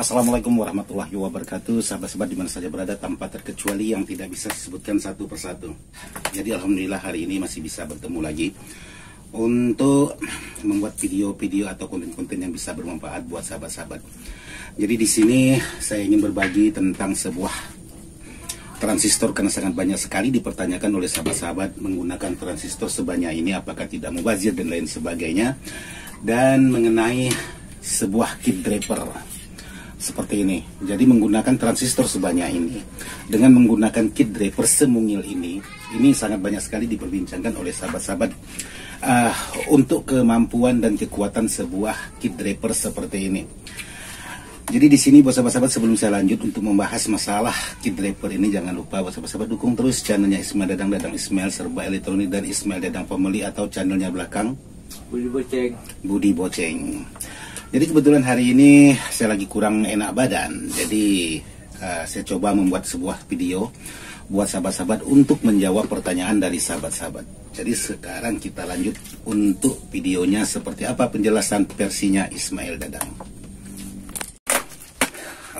Assalamualaikum warahmatullahi wabarakatuh. Sahabat-sahabat dimana saja berada, tanpa terkecuali yang tidak bisa disebutkan satu persatu. Jadi alhamdulillah hari ini masih bisa bertemu lagi untuk membuat video-video atau konten-konten yang bisa bermanfaat buat sahabat-sahabat. Jadi di sini saya ingin berbagi tentang sebuah transistor, karena sangat banyak sekali dipertanyakan oleh sahabat-sahabat menggunakan transistor sebanyak ini apakah tidak mubazir dan lain sebagainya, dan mengenai sebuah kit draper seperti ini. Jadi menggunakan transistor sebanyak ini dengan menggunakan kit draper semungil ini sangat banyak sekali diperbincangkan oleh sahabat-sahabat untuk kemampuan dan kekuatan sebuah kit draper seperti ini. Jadi di sini buat sahabat-sahabat, sebelum saya lanjut untuk membahas masalah kit draper ini, jangan lupa buat sahabat-sahabat dukung terus channelnya Ismail Dadang Ismail Serba Elektronik dan Ismail Dadang Family, atau channelnya belakang Budi Boceng. Jadi kebetulan hari ini saya lagi kurang enak badan, jadi saya coba membuat sebuah video buat sahabat-sahabat untuk menjawab pertanyaan dari sahabat-sahabat. Jadi sekarang kita lanjut untuk videonya, seperti apa penjelasan versinya Ismail Dadang.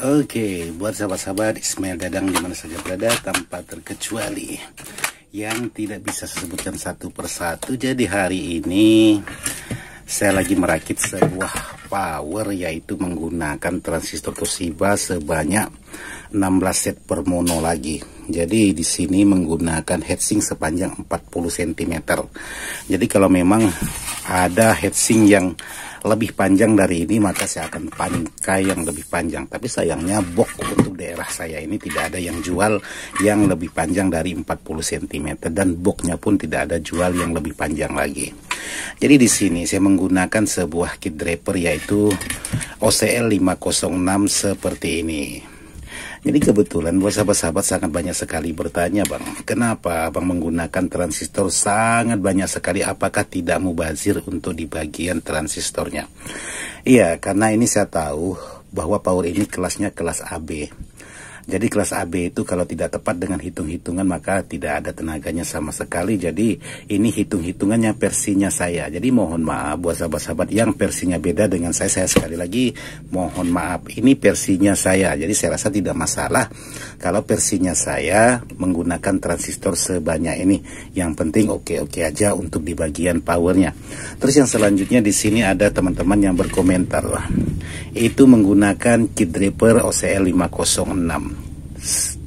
Oke, buat sahabat-sahabat Ismail Dadang dimana saja berada, tanpa terkecuali yang tidak bisa saya sebutkan satu persatu. Jadi hari ini saya lagi merakit sebuah power, yaitu menggunakan transistor Toshiba sebanyak 16 set per mono lagi. Jadi di sini menggunakan heatsink sepanjang 40 cm. Jadi kalau memang ada heatsink yang lebih panjang dari ini, maka saya akan pakai yang lebih panjang. Tapi sayangnya box untuk daerah saya ini tidak ada yang jual yang lebih panjang dari 40 cm, dan boxnya pun tidak ada jual yang lebih panjang lagi. Jadi di sini saya menggunakan sebuah kit draper, yaitu OCL 506 seperti ini. Jadi kebetulan buat sahabat-sahabat sangat banyak sekali bertanya, Bang, kenapa Bang menggunakan transistor sangat banyak sekali, apakah tidak mubazir untuk di bagian transistornya? Iya, karena ini saya tahu bahwa power ini kelasnya kelas AB. Jadi kelas AB itu kalau tidak tepat dengan hitung-hitungan maka tidak ada tenaganya sama sekali. Jadi ini hitung-hitungannya versinya saya. Jadi mohon maaf buat sahabat-sahabat yang versinya beda dengan saya sekali lagi mohon maaf. Ini versinya saya. Jadi saya rasa tidak masalah kalau versinya saya menggunakan transistor sebanyak ini. Yang penting oke-oke aja untuk di bagian powernya. Terus yang selanjutnya di sini ada teman-teman yang berkomentar, itu menggunakan kit draper OCL 506.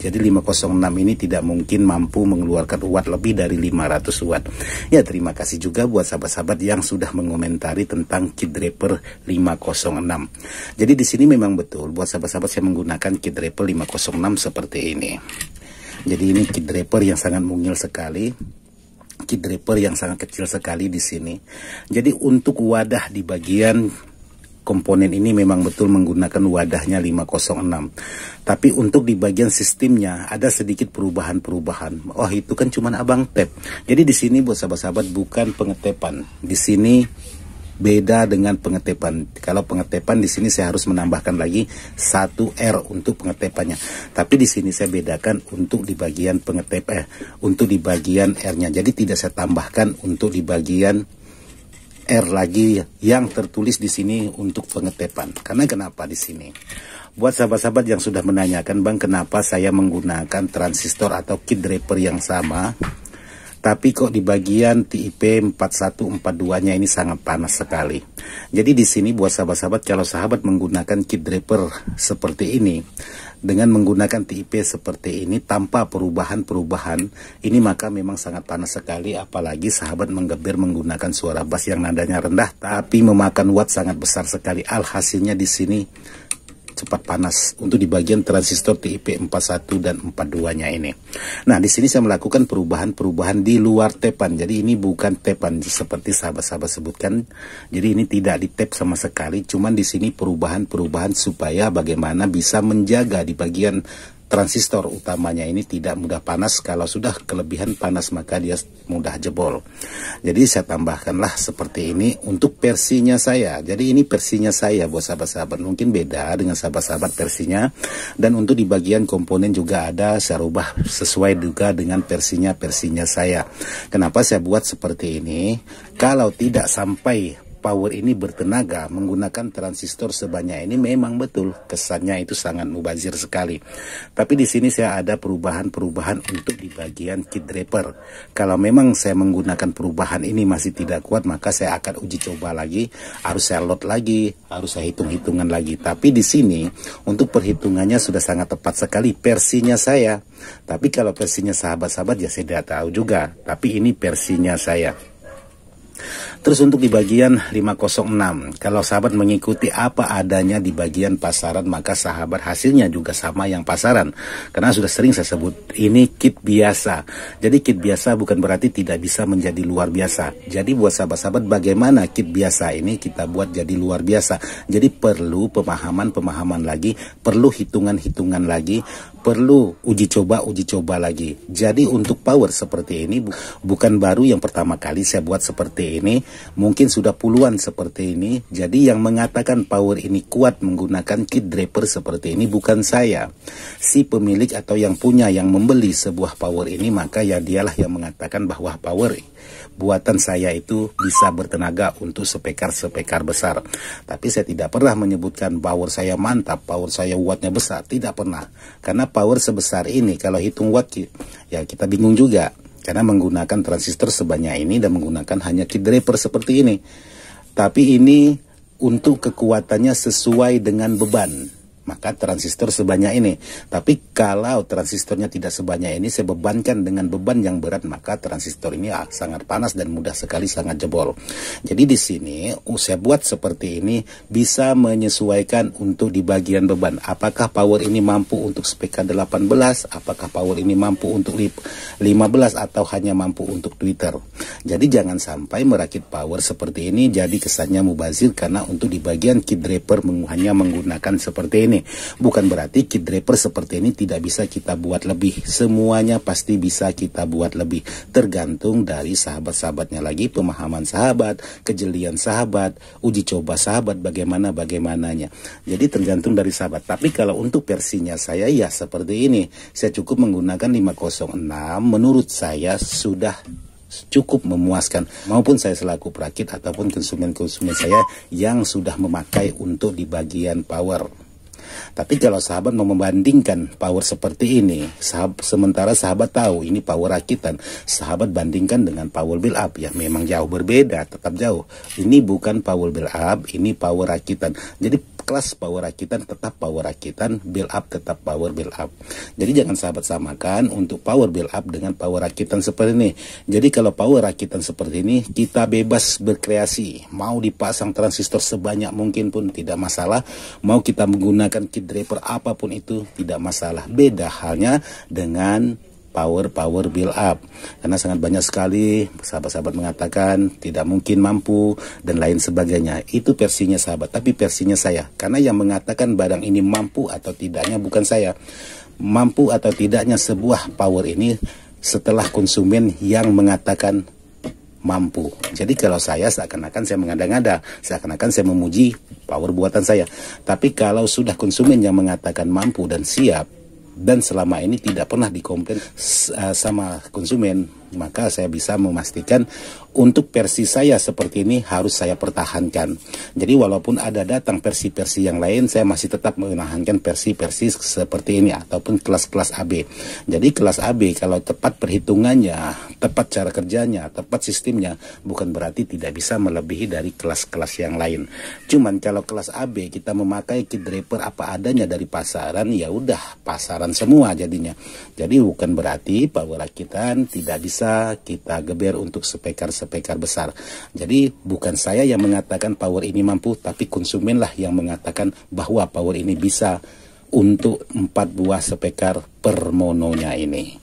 Jadi 506 ini tidak mungkin mampu mengeluarkan watt lebih dari 500 watt. Ya, terima kasih juga buat sahabat-sahabat yang sudah mengomentari tentang kit draper 506. Jadi di sini memang betul buat sahabat-sahabat saya menggunakan kit draper 506 seperti ini. Jadi ini kit draper yang sangat mungil sekali. Kit draper yang sangat kecil sekali di sini. Jadi untuk wadah di bagian komponen ini memang betul menggunakan wadahnya 506. Tapi untuk di bagian sistemnya ada sedikit perubahan-perubahan. Oh, itu kan cuman abang tap. Jadi di sini buat sahabat-sahabat bukan pengetepan. Di sini beda dengan pengetepan. Kalau pengetepan di sini saya harus menambahkan lagi 1 R untuk pengetepannya. Tapi di sini saya bedakan untuk di bagian pengetep untuk di bagian R-nya. Jadi tidak saya tambahkan untuk di bagian R lagi yang tertulis di sini untuk pengetepan. Karena kenapa di sini? Buat sahabat-sahabat yang sudah menanyakan, Bang, kenapa saya menggunakan transistor atau kit draper yang sama, tapi kok di bagian TIP 4142-nya ini sangat panas sekali. Jadi di sini buat sahabat-sahabat, kalau sahabat menggunakan kit draper seperti ini, dengan menggunakan TIP seperti ini tanpa perubahan-perubahan, ini maka memang sangat panas sekali. Apalagi sahabat menggeber menggunakan suara bass yang nadanya rendah tapi memakan watt sangat besar sekali. Alhasilnya di sini cepat panas untuk di bagian transistor TIP 41 dan 42-nya ini. Nah, di sini saya melakukan perubahan-perubahan di luar tepan. Jadi ini bukan tepan seperti sahabat-sahabat sebutkan. Jadi ini tidak di tap sama sekali. Cuman di sini perubahan-perubahan supaya bagaimana bisa menjaga di bagian transistor utamanya ini tidak mudah panas. Kalau sudah kelebihan panas maka dia mudah jebol. Jadi saya tambahkanlah seperti ini untuk versinya saya. Jadi ini versinya saya buat sahabat-sahabat. Mungkin beda dengan sahabat-sahabat versinya. Dan untuk di bagian komponen juga ada saya rubah sesuai juga dengan versinya saya. Kenapa saya buat seperti ini? Kalau tidak sampai power ini bertenaga menggunakan transistor sebanyak ini, memang betul kesannya itu sangat mubazir sekali. Tapi di sini saya ada perubahan-perubahan untuk di bagian kit draper. Kalau memang saya menggunakan perubahan ini masih tidak kuat, maka saya akan uji coba lagi, harus saya load lagi, harus saya hitung-hitungan lagi. Tapi di sini untuk perhitungannya sudah sangat tepat sekali versinya saya. Tapi kalau versinya sahabat-sahabat ya saya tidak tahu juga. Tapi ini versinya saya. Terus untuk di bagian 506, kalau sahabat mengikuti apa adanya di bagian pasaran, maka sahabat hasilnya juga sama yang pasaran. Karena sudah sering saya sebut, ini kit biasa. Jadi kit biasa bukan berarti tidak bisa menjadi luar biasa. Jadi buat sahabat-sahabat, bagaimana kit biasa ini kita buat jadi luar biasa. Jadi perlu pemahaman lagi, perlu hitungan-hitungan lagi, perlu uji coba lagi. Jadi untuk power seperti ini bukan baru yang pertama kali saya buat seperti ini, mungkin sudah puluhan seperti ini. Jadi yang mengatakan power ini kuat menggunakan kit draper seperti ini bukan saya, si pemilik atau yang punya, yang membeli sebuah power ini, maka ya dialah yang mengatakan bahwa power buatan saya itu bisa bertenaga untuk spekar besar. Tapi saya tidak pernah menyebutkan power saya mantap, power saya wattnya besar, tidak pernah. Karena power sebesar ini kalau hitung watt ya kita bingung juga, karena menggunakan transistor sebanyak ini dan menggunakan hanya kit draper seperti ini. Tapi ini untuk kekuatannya sesuai dengan beban, maka transistor sebanyak ini. Tapi kalau transistornya tidak sebanyak ini, saya bebankan dengan beban yang berat, maka transistor ini sangat panas dan mudah sekali sangat jebol. Jadi di sini saya buat seperti ini bisa menyesuaikan untuk di bagian beban. Apakah power ini mampu untuk spekar 18, apakah power ini mampu untuk 15, atau hanya mampu untuk tweeter. Jadi jangan sampai merakit power seperti ini jadi kesannya mubazir, karena untuk di bagian kit draper hanya menggunakan seperti ini. Bukan berarti kit draper seperti ini tidak bisa kita buat lebih. Semuanya pasti bisa kita buat lebih, tergantung dari sahabat-sahabatnya lagi, pemahaman sahabat, kejelian sahabat, uji coba sahabat, bagaimananya. Jadi tergantung dari sahabat. Tapi kalau untuk versinya saya ya seperti ini, saya cukup menggunakan 506, menurut saya sudah cukup memuaskan, maupun saya selaku perakit ataupun konsumen-konsumen saya yang sudah memakai untuk di bagian power. Tapi kalau sahabat mau membandingkan power seperti ini, sementara sahabat tahu ini power rakitan, sahabat bandingkan dengan power build up, ya memang jauh berbeda, tetap jauh. Ini bukan power build up, ini power rakitan. Jadi kelas power rakitan tetap power rakitan, build up tetap power build up. Jadi jangan sahabat samakan untuk power build up dengan power rakitan seperti ini. Jadi kalau power rakitan seperti ini, kita bebas berkreasi, mau dipasang transistor sebanyak mungkin pun tidak masalah, mau kita menggunakan kit draper apapun itu tidak masalah. Beda halnya dengan power build up, karena sangat banyak sekali sahabat-sahabat mengatakan tidak mungkin mampu dan lain sebagainya. Itu versinya sahabat, tapi versinya saya, karena yang mengatakan barang ini mampu atau tidaknya bukan saya. Mampu atau tidaknya sebuah power ini setelah konsumen yang mengatakan mampu. Jadi kalau saya seakan-akan saya mengada-ngada, seakan-akan saya memuji power buatan saya. Tapi kalau sudah konsumen yang mengatakan mampu dan siap, dan selama ini tidak pernah dikomplain sama konsumen, maka saya bisa memastikan untuk versi saya seperti ini harus saya pertahankan. Jadi walaupun ada datang versi-versi yang lain, saya masih tetap menahankan versi-versi seperti ini ataupun kelas-kelas AB. Jadi kelas AB kalau tepat perhitungannya, tepat cara kerjanya, tepat sistemnya, bukan berarti tidak bisa melebihi dari kelas-kelas yang lain. Cuman kalau kelas AB kita memakai kit draper apa adanya dari pasaran, ya udah pasaran semua jadinya. Jadi bukan berarti power rakitan tidak bisa kita geber untuk spekar besar. Jadi bukan saya yang mengatakan power ini mampu, tapi konsumenlah yang mengatakan bahwa power ini bisa untuk 4 buah spekar per mononya ini.